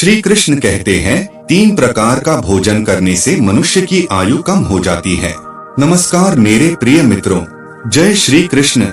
श्री कृष्ण कहते हैं 3 प्रकार का भोजन करने से मनुष्य की आयु कम हो जाती है। नमस्कार मेरे प्रिय मित्रों, जय श्री कृष्ण।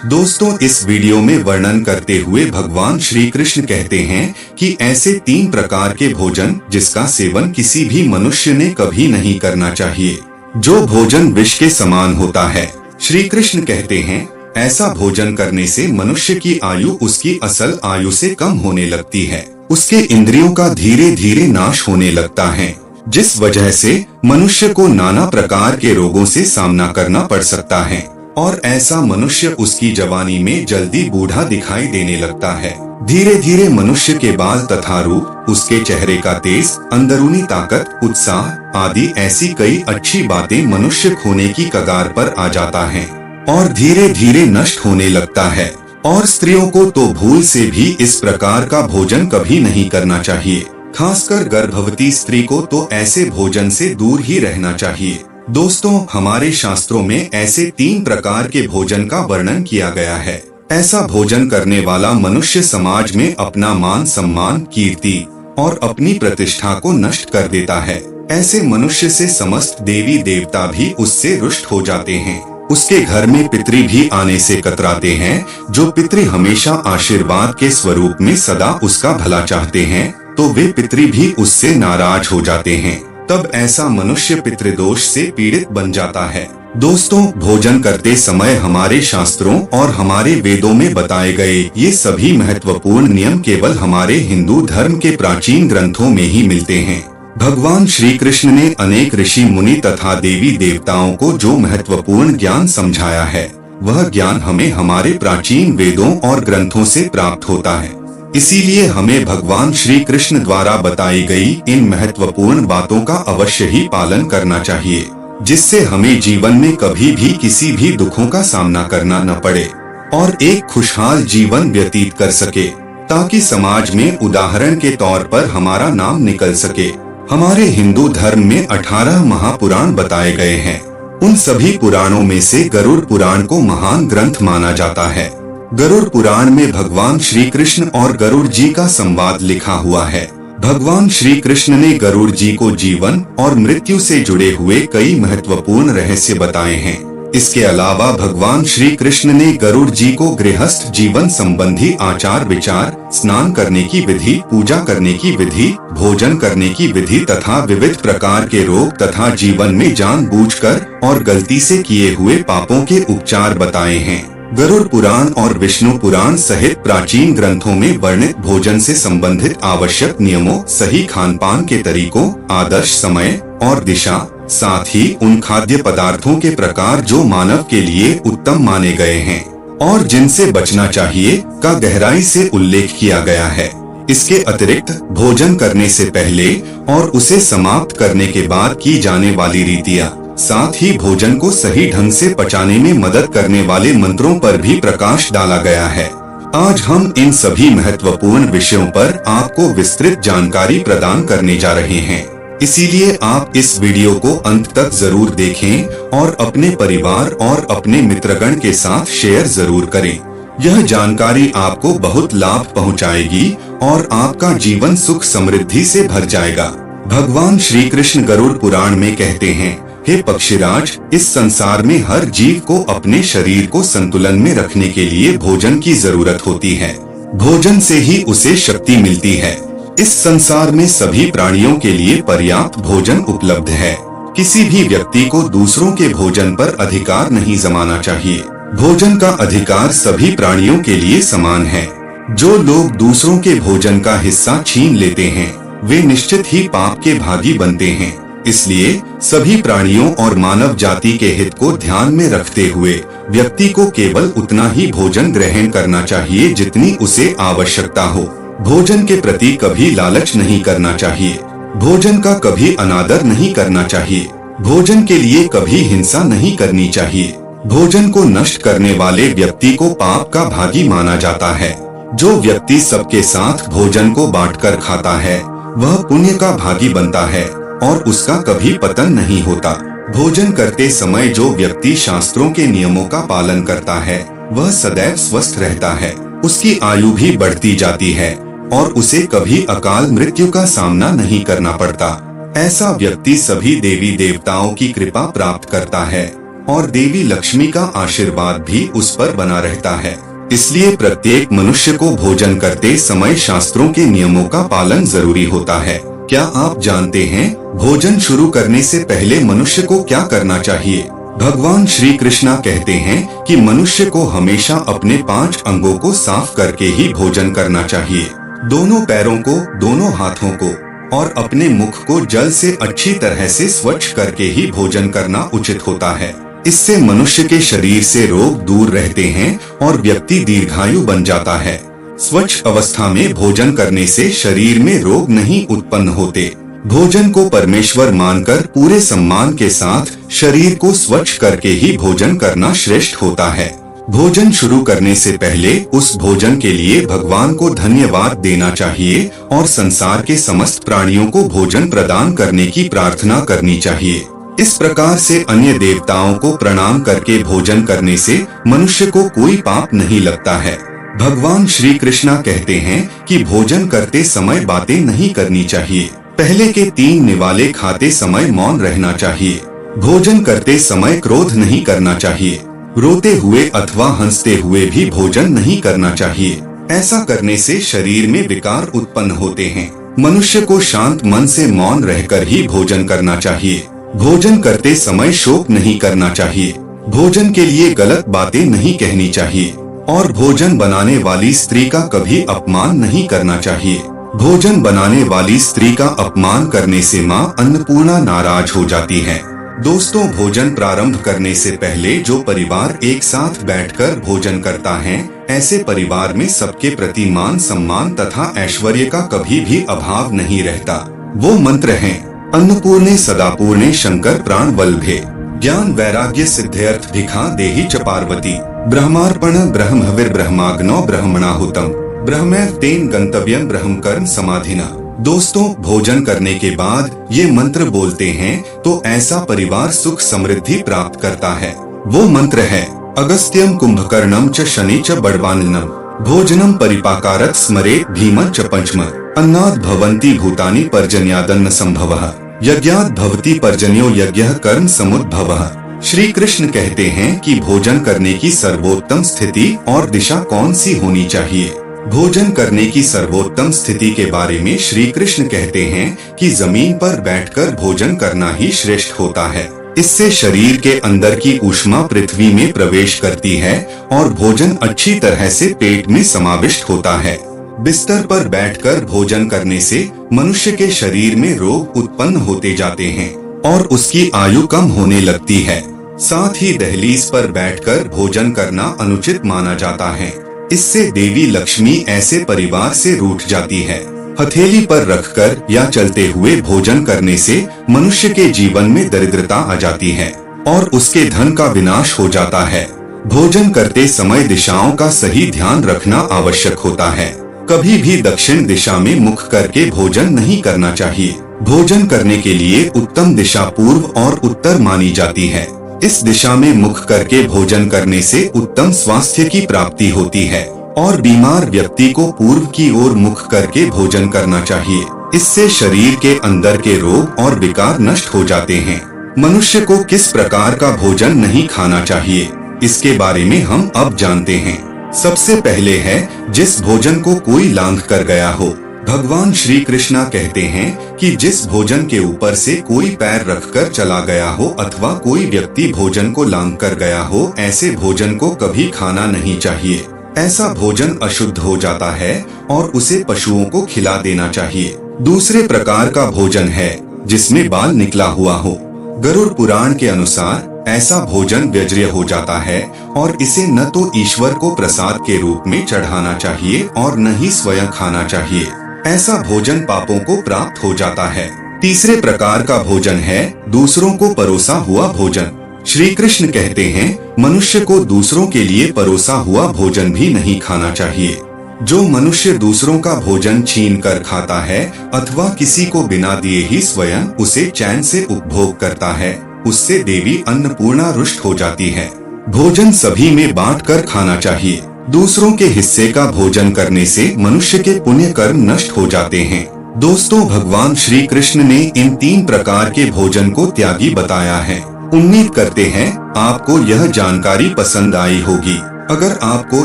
दोस्तों, इस वीडियो में वर्णन करते हुए भगवान श्री कृष्ण कहते हैं कि ऐसे 3 प्रकार के भोजन जिसका सेवन किसी भी मनुष्य ने कभी नहीं करना चाहिए, जो भोजन विष के समान होता है। श्री कृष्ण कहते हैं ऐसा भोजन करने से मनुष्य की आयु उसकी असल आयु से कम होने लगती है, उसके इंद्रियों का धीरे धीरे नाश होने लगता है, जिस वजह से मनुष्य को नाना प्रकार के रोगों से सामना करना पड़ सकता है और ऐसा मनुष्य उसकी जवानी में जल्दी बूढ़ा दिखाई देने लगता है। धीरे धीरे मनुष्य के बाल तथा रूप, उसके चेहरे का तेज, अंदरूनी ताकत, उत्साह आदि ऐसी कई अच्छी बातें मनुष्य खोने की कगार पर आ जाता है और धीरे धीरे नष्ट होने लगता है। और स्त्रियों को तो भूल से भी इस प्रकार का भोजन कभी नहीं करना चाहिए। खासकर गर्भवती स्त्री को तो ऐसे भोजन से दूर ही रहना चाहिए। दोस्तों, हमारे शास्त्रों में ऐसे 3 प्रकार के भोजन का वर्णन किया गया है। ऐसा भोजन करने वाला मनुष्य समाज में अपना मान सम्मान, कीर्ति और अपनी प्रतिष्ठा को नष्ट कर देता है। ऐसे मनुष्य से समस्त देवी देवता भी उससे रुष्ट हो जाते हैं। उसके घर में पितृ भी आने से कतराते हैं। जो पितृ हमेशा आशीर्वाद के स्वरूप में सदा उसका भला चाहते हैं, तो वे पितृ भी उससे नाराज हो जाते हैं। तब ऐसा मनुष्य पितृदोष से पीड़ित बन जाता है। दोस्तों, भोजन करते समय हमारे शास्त्रों और हमारे वेदों में बताए गए ये सभी महत्वपूर्ण नियम केवल हमारे हिंदू धर्म के प्राचीन ग्रंथों में ही मिलते हैं। भगवान श्री कृष्ण ने अनेक ऋषि मुनि तथा देवी देवताओं को जो महत्वपूर्ण ज्ञान समझाया है, वह ज्ञान हमें हमारे प्राचीन वेदों और ग्रंथों से प्राप्त होता है। इसीलिए हमें भगवान श्री कृष्ण द्वारा बताई गई इन महत्वपूर्ण बातों का अवश्य ही पालन करना चाहिए, जिससे हमें जीवन में कभी भी किसी भी दुखों का सामना करना न पड़े और एक खुशहाल जीवन व्यतीत कर सके, ताकि समाज में उदाहरण के तौर पर हमारा नाम निकल सके। हमारे हिंदू धर्म में 18 महापुराण बताए गए हैं। उन सभी पुराणों में से गरुड़ पुराण को महान ग्रंथ माना जाता है। गरुड़ पुराण में भगवान श्री कृष्ण और गरुड़ जी का संवाद लिखा हुआ है। भगवान श्री कृष्ण ने गरुड़ जी को जीवन और मृत्यु से जुड़े हुए कई महत्वपूर्ण रहस्य बताए हैं। इसके अलावा भगवान श्री कृष्ण ने गरुड़ जी को गृहस्थ जीवन संबंधी आचार विचार, स्नान करने की विधि, पूजा करने की विधि, भोजन करने की विधि तथा विविध प्रकार के रोग तथा जीवन में जानबूझकर और गलती से किए हुए पापों के उपचार बताए हैं। गरुड़ पुराण और विष्णु पुराण सहित प्राचीन ग्रंथों में वर्णित भोजन से संबंधित आवश्यक नियमों, सही खान पान के तरीकों, आदर्श समय और दिशा, साथ ही उन खाद्य पदार्थों के प्रकार जो मानव के लिए उत्तम माने गए हैं और जिनसे बचना चाहिए का गहराई से उल्लेख किया गया है। इसके अतिरिक्त भोजन करने से पहले और उसे समाप्त करने के बाद की जाने वाली रीतियां, साथ ही भोजन को सही ढंग से पचाने में मदद करने वाले मंत्रों पर भी प्रकाश डाला गया है। आज हम इन सभी महत्वपूर्ण विषयों पर आपको विस्तृत जानकारी प्रदान करने जा रहे हैं। इसीलिए आप इस वीडियो को अंत तक जरूर देखें और अपने परिवार और अपने मित्रगण के साथ शेयर जरूर करें। यह जानकारी आपको बहुत लाभ पहुंचाएगी और आपका जीवन सुख समृद्धि से भर जाएगा। भगवान श्री कृष्ण गरुड़ पुराण में कहते हैं, हे पक्षीराज, इस संसार में हर जीव को अपने शरीर को संतुलन में रखने के लिए भोजन की जरूरत होती है। भोजन से ही उसे शक्ति मिलती है। इस संसार में सभी प्राणियों के लिए पर्याप्त भोजन उपलब्ध है। किसी भी व्यक्ति को दूसरों के भोजन पर अधिकार नहीं जमाना चाहिए। भोजन का अधिकार सभी प्राणियों के लिए समान है। जो लोग दूसरों के भोजन का हिस्सा छीन लेते हैं, वे निश्चित ही पाप के भागी बनते हैं। इसलिए सभी प्राणियों और मानव जाति के हित को ध्यान में रखते हुए व्यक्ति को केवल उतना ही भोजन ग्रहण करना चाहिए जितनी उसे आवश्यकता हो। भोजन के प्रति कभी लालच नहीं करना चाहिए। भोजन का कभी अनादर नहीं करना चाहिए। भोजन के लिए कभी हिंसा नहीं करनी चाहिए। भोजन को नष्ट करने वाले व्यक्ति को पाप का भागी माना जाता है। जो व्यक्ति सबके साथ भोजन को बांटकर खाता है, वह पुण्य का भागी बनता है और उसका कभी पतन नहीं होता। भोजन करते समय जो व्यक्ति शास्त्रों के नियमों का पालन करता है, वह सदैव स्वस्थ रहता है। उसकी आयु भी बढ़ती जाती है और उसे कभी अकाल मृत्यु का सामना नहीं करना पड़ता। ऐसा व्यक्ति सभी देवी देवताओं की कृपा प्राप्त करता है और देवी लक्ष्मी का आशीर्वाद भी उस पर बना रहता है। इसलिए प्रत्येक मनुष्य को भोजन करते समय शास्त्रों के नियमों का पालन जरूरी होता है। क्या आप जानते हैं भोजन शुरू करने से पहले मनुष्य को क्या करना चाहिए? भगवान श्री कृष्णा कहते हैं कि मनुष्य को हमेशा अपने 5 अंगों को साफ करके ही भोजन करना चाहिए। दोनों पैरों को, दोनों हाथों को और अपने मुख को जल से अच्छी तरह से स्वच्छ करके ही भोजन करना उचित होता है। इससे मनुष्य के शरीर से रोग दूर रहते हैं और व्यक्ति दीर्घायु बन जाता है। स्वच्छ अवस्था में भोजन करने से शरीर में रोग नहीं उत्पन्न होते। भोजन को परमेश्वर मानकर पूरे सम्मान के साथ शरीर को स्वच्छ करके ही भोजन करना श्रेष्ठ होता है। भोजन शुरू करने से पहले उस भोजन के लिए भगवान को धन्यवाद देना चाहिए और संसार के समस्त प्राणियों को भोजन प्रदान करने की प्रार्थना करनी चाहिए। इस प्रकार से अन्य देवताओं को प्रणाम करके भोजन करने से मनुष्य को कोई पाप नहीं लगता है। भगवान श्री कृष्णा कहते हैं कि भोजन करते समय बातें नहीं करनी चाहिए। पहले के 3 निवाले खाते समय मौन रहना चाहिए। भोजन करते समय क्रोध नहीं करना चाहिए। रोते हुए अथवा हंसते हुए भी भोजन नहीं करना चाहिए। ऐसा करने से शरीर में विकार उत्पन्न होते हैं। मनुष्य को शांत मन से मौन रहकर ही भोजन करना चाहिए। भोजन करते समय शोक नहीं करना चाहिए। भोजन के लिए गलत बातें नहीं कहनी चाहिए और भोजन बनाने वाली स्त्री का कभी अपमान नहीं करना चाहिए। भोजन बनाने वाली स्त्री का अपमान करने से मां अन्नपूर्णा नाराज हो जाती है। दोस्तों, भोजन प्रारंभ करने से पहले जो परिवार एक साथ बैठकर भोजन करता है, ऐसे परिवार में सबके प्रति मान सम्मान तथा ऐश्वर्य का कभी भी अभाव नहीं रहता। वो मंत्र हैं: अन्नपूर्णे सदापूर्णे शंकर प्राण वल्लभे, ज्ञान वैराग्य सिद्ध्यर्थ भिखा देहि च पार्वती, ब्रह्मार्पण ब्रह्मविर ब्रह्माग्नो ब्रह्मणाहुतम, ब्रह्मैव तेन गंतव्यम ब्रह्म कर्म समाधिना। दोस्तों, भोजन करने के बाद ये मंत्र बोलते हैं तो ऐसा परिवार सुख समृद्धि प्राप्त करता है। वो मंत्र है: अगस्त्यम कुंभकर्णम च शनि च बड़वाननम, भोजनम परिपाकारत स्मरेत भीम च पंचम, अन्नाद भवन्ति भूतानि पर्जन्यादन्न संभवः, यज्ञाद भवति पर्जन्यो यज्ञः कर्म समुद्भवः। श्री कृष्ण कहते हैं कि भोजन करने की सर्वोत्तम स्थिति और दिशा कौन सी होनी चाहिए। भोजन करने की सर्वोत्तम स्थिति के बारे में श्री कृष्ण कहते हैं कि जमीन पर बैठकर भोजन करना ही श्रेष्ठ होता है। इससे शरीर के अंदर की ऊष्मा पृथ्वी में प्रवेश करती है और भोजन अच्छी तरह से पेट में समाविष्ट होता है। बिस्तर पर बैठकर भोजन करने से मनुष्य के शरीर में रोग उत्पन्न होते जाते हैं और उसकी आयु कम होने लगती है। साथ ही दहलीज पर बैठकर भोजन करना अनुचित माना जाता है। इससे देवी लक्ष्मी ऐसे परिवार से रूठ जाती है। हथेली पर रखकर या चलते हुए भोजन करने से मनुष्य के जीवन में दरिद्रता आ जाती है और उसके धन का विनाश हो जाता है। भोजन करते समय दिशाओं का सही ध्यान रखना आवश्यक होता है। कभी भी दक्षिण दिशा में मुख करके भोजन नहीं करना चाहिए। भोजन करने के लिए उत्तम दिशा पूर्व और उत्तर मानी जाती है। इस दिशा में मुख करके भोजन करने से उत्तम स्वास्थ्य की प्राप्ति होती है और बीमार व्यक्ति को पूर्व की ओर मुख करके भोजन करना चाहिए। इससे शरीर के अंदर के रोग और विकार नष्ट हो जाते हैं। मनुष्य को किस प्रकार का भोजन नहीं खाना चाहिए, इसके बारे में हम अब जानते हैं। सबसे पहले है जिस भोजन को कोई लांघ कर गया हो। भगवान श्री कृष्णा कहते हैं कि जिस भोजन के ऊपर से कोई पैर रखकर चला गया हो अथवा कोई व्यक्ति भोजन को लांघ कर गया हो, ऐसे भोजन को कभी खाना नहीं चाहिए। ऐसा भोजन अशुद्ध हो जाता है और उसे पशुओं को खिला देना चाहिए। दूसरे प्रकार का भोजन है जिसमें बाल निकला हुआ हो। गरुड़ पुराण के अनुसार ऐसा भोजन व्यज्य हो जाता है और इसे न तो ईश्वर को प्रसाद के रूप में चढ़ाना चाहिए और न ही स्वयं खाना चाहिए। ऐसा भोजन पापों को प्राप्त हो जाता है। तीसरे प्रकार का भोजन है दूसरों को परोसा हुआ भोजन। श्री कृष्ण कहते हैं मनुष्य को दूसरों के लिए परोसा हुआ भोजन भी नहीं खाना चाहिए। जो मनुष्य दूसरों का भोजन छीन कर खाता है अथवा किसी को बिना दिए ही स्वयं उसे चैन से उपभोग करता है, उससे देवी अन्नपूर्णा रुष्ट हो जाती है। भोजन सभी में बांट कर खाना चाहिए। दूसरों के हिस्से का भोजन करने से मनुष्य के पुण्य कर्म नष्ट हो जाते हैं। दोस्तों, भगवान श्री कृष्ण ने इन 3 प्रकार के भोजन को त्यागी बताया है। उम्मीद करते हैं आपको यह जानकारी पसंद आई होगी। अगर आपको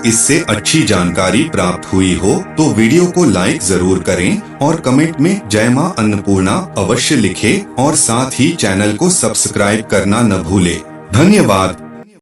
इससे अच्छी जानकारी प्राप्त हुई हो तो वीडियो को लाइक जरूर करें और कमेंट में जय मां अन्नपूर्णा अवश्य लिखें और साथ ही चैनल को सब्सक्राइब करना न भूलें। धन्यवाद।